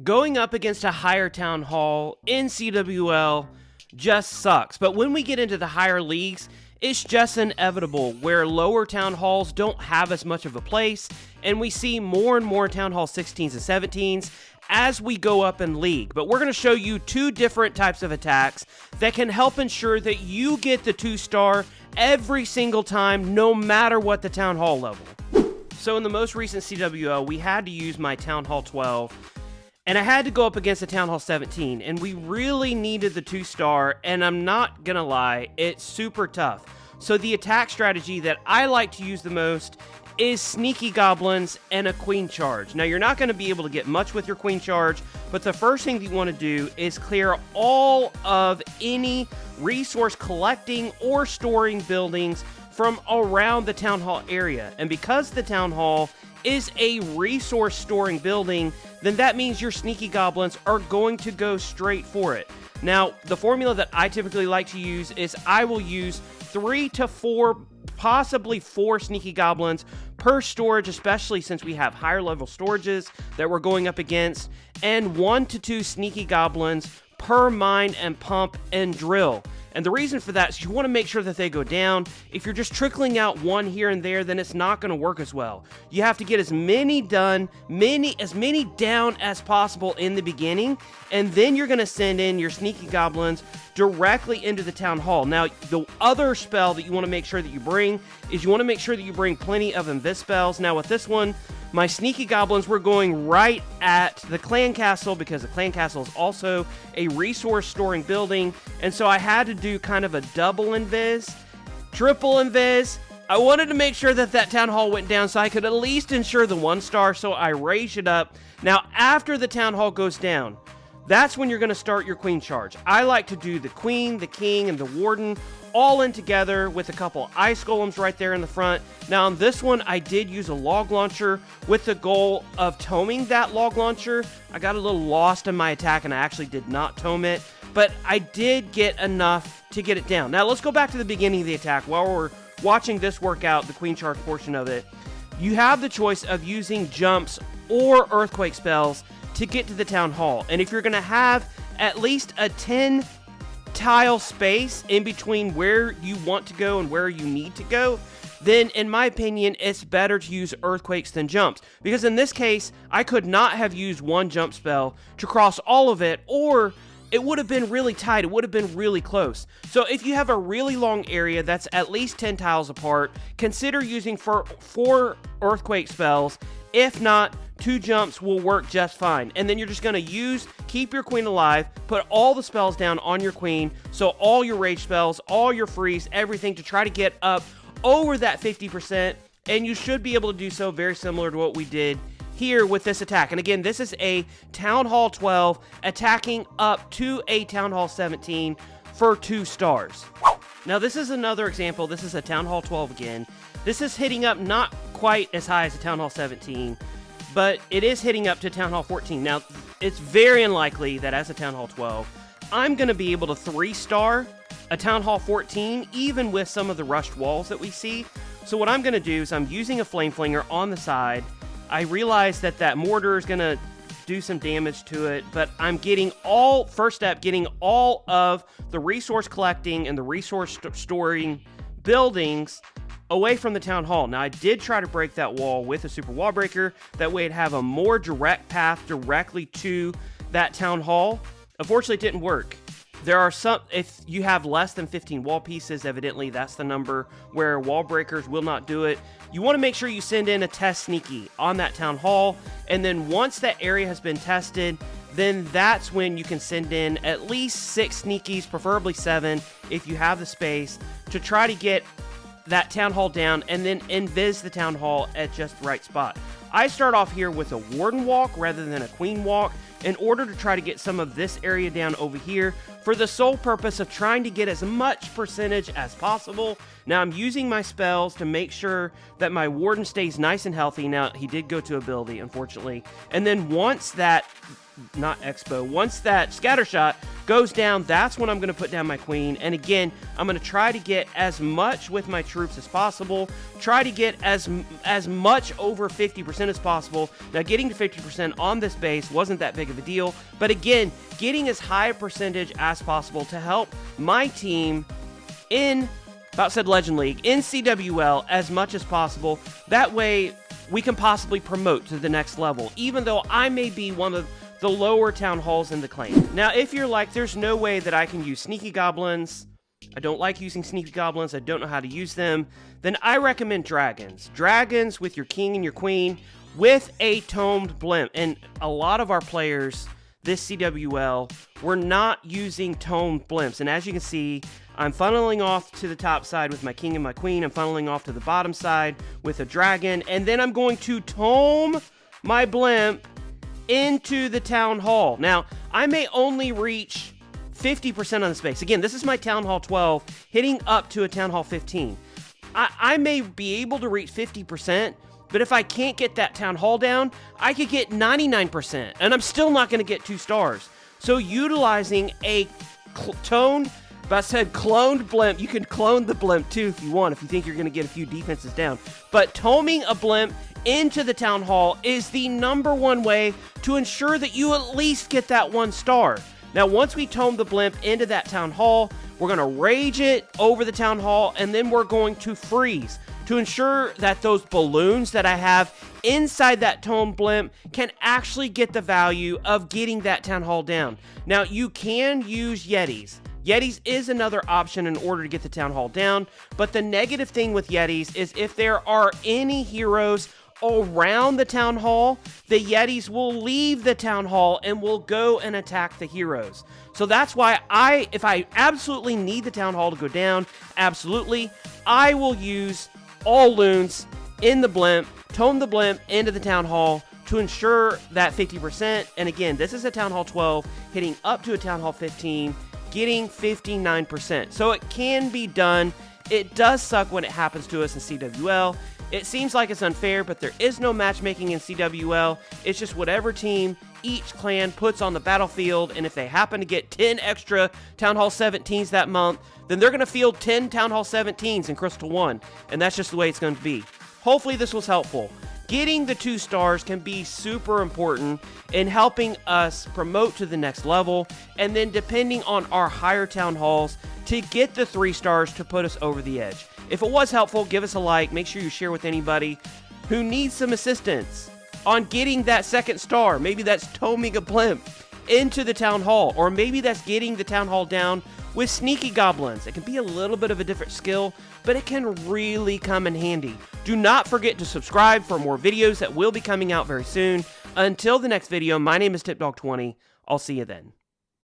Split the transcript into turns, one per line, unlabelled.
Going up against a higher town hall in CWL just sucks. But when we get into the higher leagues, it's just inevitable where lower town halls don't have as much of a place, and we see more and more town hall 16s and 17s as we go up in league. But we're going to show you two different types of attacks that can help ensure that you get the 2-star every single time, no matter what the town hall level. So in the most recent CWL, we had to use my town hall 12, and I had to go up against a Town Hall 17, and we really needed the 2-star, and I'm not gonna lie, it's super tough. So the attack strategy that I like to use the most is sneaky goblins and a queen charge. Now, you're not gonna be able to get much with your queen charge, but the first thing that you wanna do is clear all of any resource collecting or storing buildings from around the town hall area. And because the town hall is a resource storing building, then that means your sneaky goblins are going to go straight for it. Now, the formula that I typically like to use is I will use 3 to 4, possibly 4 sneaky goblins per storage, especially since we have higher level storages that we're going up against, and 1 to 2 sneaky goblins per mine and pump and drill. And the reason for that is you want to make sure that they go down. If you're just trickling out one here and there, then it's not going to work as well. You have to get as many done, as many down as possible in the beginning, and then you're going to send in your sneaky goblins directly into the town hall. Now, the other spell that you want to make sure that you bring is you want to make sure that you bring plenty of invis spells. Now, with this one, my sneaky goblins were going right at the clan castle because the clan castle is also a resource storing building, and so I had to do kind of a double invis, triple invis. I wanted to make sure that that town hall went down so I could at least ensure the 1-star, so I raised it up. Now, after the town hall goes down, that's when you're going to start your queen charge. I like to do the queen, the king, and the warden all in together with a couple ice golems right there in the front. Now on this one, I did use a log launcher with the goal of toming that log launcher. I got a little lost in my attack and I actually did not tome it, but I did get enough to get it down. Now let's go back to the beginning of the attack. While we're watching this work out, the queen charge portion of it, you have the choice of using jumps or earthquake spells to get to the town hall. And if you're going to have at least a 10 tile space in between where you want to go and where you need to go, then in my opinion, it's better to use earthquakes than jumps. Because in this case, I could not have used one jump spell to cross all of it, or it would have been really tight. It would have been really close. So if you have a really long area that's at least 10 tiles apart, consider using 4 earthquake spells. If not, 2 jumps will work just fine. And then you're just going to keep your queen alive, put all the spells down on your queen, so all your rage spells, all your freeze, everything to try to get up over that 50%, and you should be able to do so very similar to what we did here with this attack. And again, this is a Town Hall 12 attacking up to a Town Hall 17 for 2 stars. Now this is another example. This is a Town Hall 12 again. This is hitting up not quite as high as a Town Hall 17, but it is hitting up to Town Hall 14. Now, it's very unlikely that as a Town Hall 12, I'm going to be able to 3-star a Town Hall 14, even with some of the rushed walls that we see. So what I'm going to do is I'm using a Flame Flinger on the side. I realize that that mortar is going to do some damage to it, but I'm getting first step, getting all of the resource collecting and the resource storing buildings away from the town hall. Now, I did try to break that wall with a super wall breaker. That way it'd have a more direct path directly to that town hall. Unfortunately, it didn't work. There are some, if you have less than 15 wall pieces, evidently that's the number where wall breakers will not do it. You want to make sure you send in a test sneaky on that town hall, and then once that area has been tested, then that's when you can send in at least 6 sneakies, preferably 7, if you have the space, to try to get that town hall down and then invis the town hall at just the right spot. I start off here with a warden walk rather than a queen walk in order to try to get some of this area down over here for the sole purpose of trying to get as much percentage as possible. Now I'm using my spells to make sure that my warden stays nice and healthy. Now he did go to ability, unfortunately. And then once that, once that scatter shot goes down, that's when I'm going to put down my queen. And again, I'm going to try to get as much with my troops as possible. Try to get as much over 50% as possible. Now, getting to 50% on this base wasn't that big of a deal. But again, getting as high a percentage as possible to help my team in, about said Legend League, in CWL as much as possible. That way, we can possibly promote to the next level, even though I may be one of the lower town halls in the clan. Now, if you're like, there's no way that I can use sneaky goblins, I don't like using sneaky goblins, I don't know how to use them, then I recommend dragons. Dragons with your king and your queen with a tomed blimp. And a lot of our players this CWL were not using tomed blimps. And as you can see, I'm funneling off to the top side with my king and my queen. I'm funneling off to the bottom side with a dragon. And then I'm going to tome my blimp into the town hall. Now, I may only reach 50% on the space. Again, this is my town hall 12, hitting up to a town hall 15. I may be able to reach 50%, but if I can't get that town hall down, I could get 99%, and I'm still not going to get 2 stars. So utilizing a cloned blimp, you can clone the blimp too if you want, if you think you're going to get a few defenses down. But toming a blimp into the town hall is the #1 way to ensure that you at least get that 1 star. Now, once we tome the blimp into that town hall, we're going to rage it over the town hall, and then we're going to freeze to ensure that those balloons that I have inside that tome blimp can actually get the value of getting that town hall down. Now, you can use Yetis. Yetis is another option in order to get the town hall down, but the negative thing with Yetis is if there are any heroes around the town hall, the Yetis will leave the town hall and will go and attack the heroes. So that's why if I absolutely need the town hall to go down, absolutely, I will use all loons in the blimp, tome the blimp into the town hall to ensure that 50%. And again, this is a town hall 12, hitting up to a town hall 15, getting 59%. So it can be done. It does suck when it happens to us in CWL. It seems like it's unfair, but there is no matchmaking in CWL. It's just whatever team each clan puts on the battlefield, and if they happen to get 10 extra Town Hall 17s that month, then they're going to field 10 Town Hall 17s in Crystal 1, and that's just the way it's going to be. Hopefully this was helpful. Getting the 2 stars can be super important in helping us promote to the next level, and then depending on our higher town halls, to get the 3 stars to put us over the edge. If it was helpful, give us a like. Make sure you share with anybody who needs some assistance on getting that 2nd star. Maybe that's toming a blimp into the town hall, or maybe that's getting the town hall down with sneaky goblins. It can be a little bit of a different skill, but it can really come in handy. Do not forget to subscribe for more videos that will be coming out very soon. Until the next video, my name is TipDog20. I'll see you then.